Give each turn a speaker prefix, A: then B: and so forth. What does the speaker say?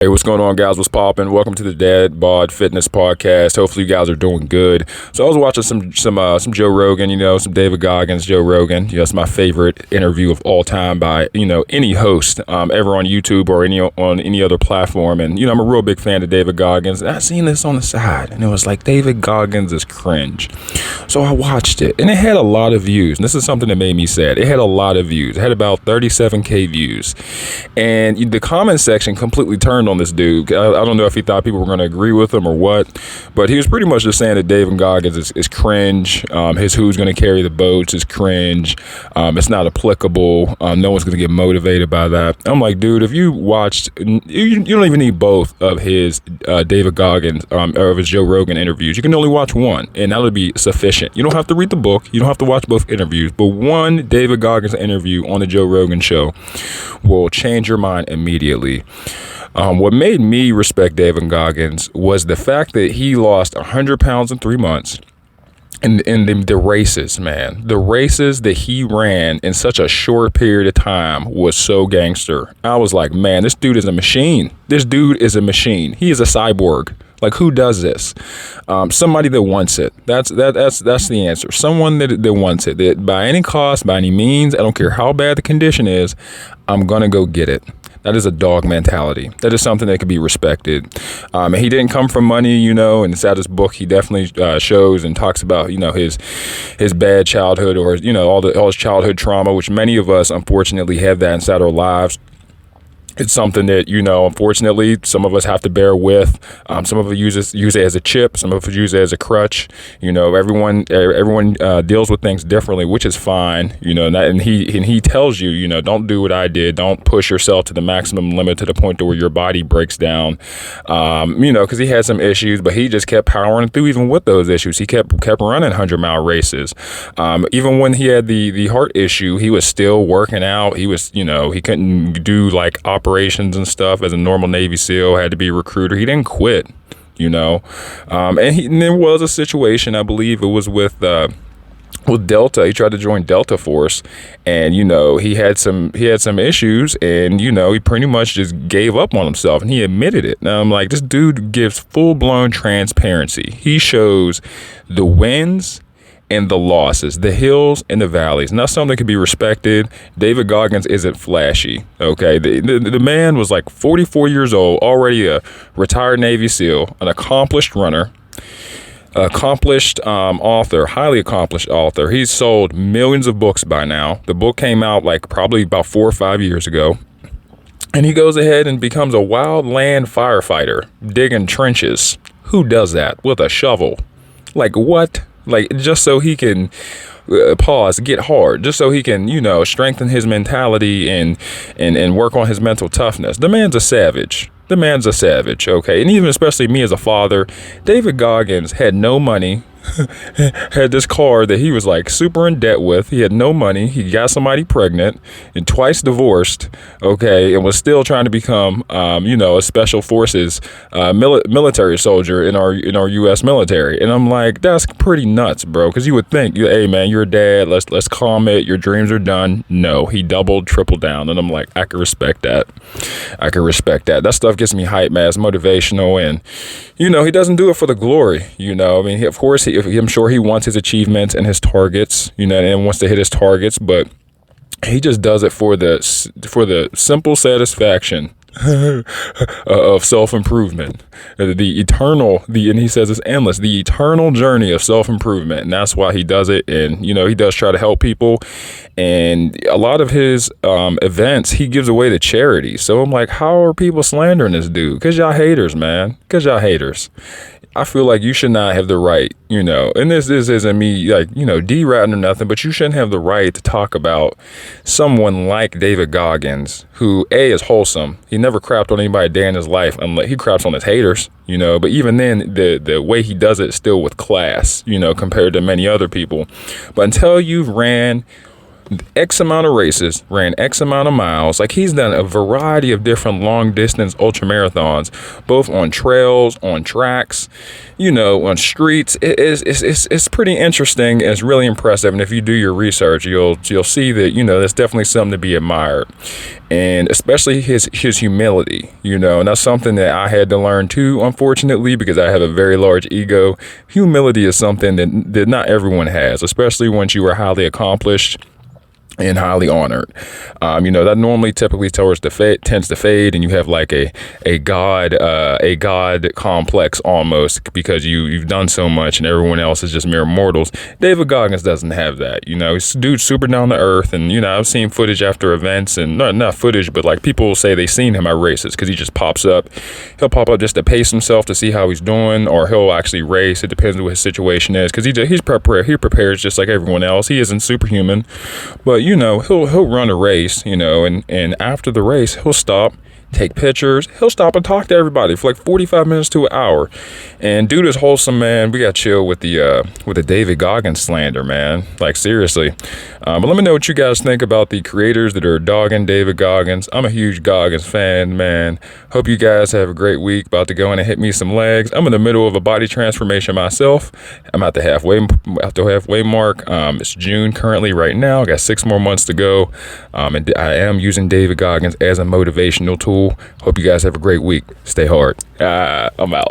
A: Hey, what's going on, guys? What's poppin'? Welcome to the Dad Bod Fitness Podcast. Hopefully, you guys are doing good. So, I was watching some Joe Rogan, some David Goggins, Joe Rogan. It's my favorite interview of all time by any host ever on YouTube or on any other platform. And I'm a real big fan of David Goggins. And I seen this on the side, and it was like David Goggins is cringe. So I watched it, and it had a lot of views. And this is something that made me sad. It had a lot of views. It had about 37K views, and the comment section completely turned on this dude. I don't know if he thought people were going to agree with him or what, but he was pretty much just saying that David Goggins is cringe. His who's going to carry the boats is cringe. It's not applicable. No one's going to get motivated by that. I'm like, dude, if you watched, you don't even need both of his David Goggins or of his Joe Rogan interviews. You can only watch one, and that would be sufficient. You don't have to read the book. You don't have to watch both interviews, but one David Goggins interview on the Joe Rogan show will change your mind immediately. What made me respect David Goggins was the fact that he lost 100 pounds in 3 months. And the races, man, the races that he ran in such a short period of time was so gangster. I was like, man, this dude is a machine. This dude is a machine. He is a cyborg. Like, who does this? Somebody that wants it. That's the answer. Someone that wants it. That by any cost, by any means, I don't care how bad the condition is, I'm gonna go get it. That is a dog mentality. That is something that could be respected. And he didn't come from money, and inside his book, he definitely shows and talks about, his bad childhood or, all his childhood trauma, which many of us, unfortunately, have that inside our lives. It's something that, unfortunately, some of us have to bear with. Some of us use it as a chip. Some of us use it as a crutch. Everyone deals with things differently, which is fine. And he tells you, don't do what I did. Don't push yourself to the maximum limit to the point to where your body breaks down. Because he had some issues, but he just kept powering through even with those issues. He kept running 100-mile races. Even when he had the heart issue, he was still working out. He was, he couldn't do like operations and stuff as a normal Navy SEAL, had to be a recruiter. He didn't quit, and there was a situation, I believe it was with Delta. He tried to join Delta Force, and he had some issues, and he pretty much just gave up on himself, and he admitted it. Now I'm like, this dude gives full-blown transparency. He shows the wins and the losses, the hills and the valleys. Not something that can be respected. David Goggins isn't flashy. Okay, the man was like 44 years old, already a retired Navy SEAL, an accomplished runner, accomplished author, highly accomplished author. He's sold millions of books by now. The book came out like probably about 4 or 5 years ago. And he goes ahead and becomes a wildland firefighter, digging trenches. Who does that with a shovel? Like, what? Like, just so he can get hard, just so he can, strengthen his mentality and work on his mental toughness. The man's a savage. Okay? And even especially me as a father, David Goggins had no money, had this car that he was like super in debt with. He had no money. He got somebody pregnant and twice divorced, okay, and was still trying to become, a special forces military soldier in our U.S. military. And I'm like, that's pretty nuts, bro. Because you would think, hey man, you're a dad. Let's calm it. Your dreams are done. No, he doubled, tripled down, and I'm like, I can respect that. That stuff gets me hype, man. It's motivational, and he doesn't do it for the glory. Of course, I'm sure he wants his achievements and his targets, and wants to hit his targets, but he just does it for the simple satisfaction of self-improvement, and he says it's endless, the eternal journey of self-improvement, and that's why he does it. And he does try to help people, and a lot of his events he gives away to charity. So I'm like, how are people slandering this dude? Because y'all haters, man. Because y'all haters. I feel like you should not have the right, and this isn't me like, deratting or nothing, but you shouldn't have the right to talk about someone like David Goggins, who is wholesome. He never crapped on anybody a day in his life, unless he craps on his haters, but even then the way he does it is still with class, compared to many other people. But until you've ran X amount of races, ran X amount of miles. Like, he's done a variety of different long distance ultra marathons, both on trails, on tracks, on streets. It's pretty interesting. It's really impressive. And if you do your research, you'll see that, that's definitely something to be admired. And especially his humility, and that's something that I had to learn too, unfortunately, because I have a very large ego. Humility is something that not everyone has, especially once you are highly accomplished and highly honored. That normally typically tends to fade, and you have like a god complex almost, because you've done so much and everyone else is just mere mortals. David Goggins doesn't have that. He's dude super down to earth, and I've seen footage after events, and not footage, but like people say they've seen him at races because he just pops up. He'll pop up just to pace himself to see how he's doing, or he'll actually race. It depends on what his situation is, because he prepares just like everyone else. He isn't superhuman, but he'll run a race, and after the race, he'll stop, take pictures. He'll stop and talk to everybody for like 45 minutes to an hour. And dude is wholesome, man. We got chill with the David Goggins slander, man. Like, seriously. But let me know what you guys think about the creators that are dogging David Goggins. I'm a huge Goggins fan, man. Hope you guys have a great week. About to go in and hit me some legs. I'm in the middle of a body transformation myself. I'm at the halfway mark. It's June currently right now. I got 6 more months to go. And I am using David Goggins as a motivational tool. Hope you guys have a great week. Stay hard. I'm out.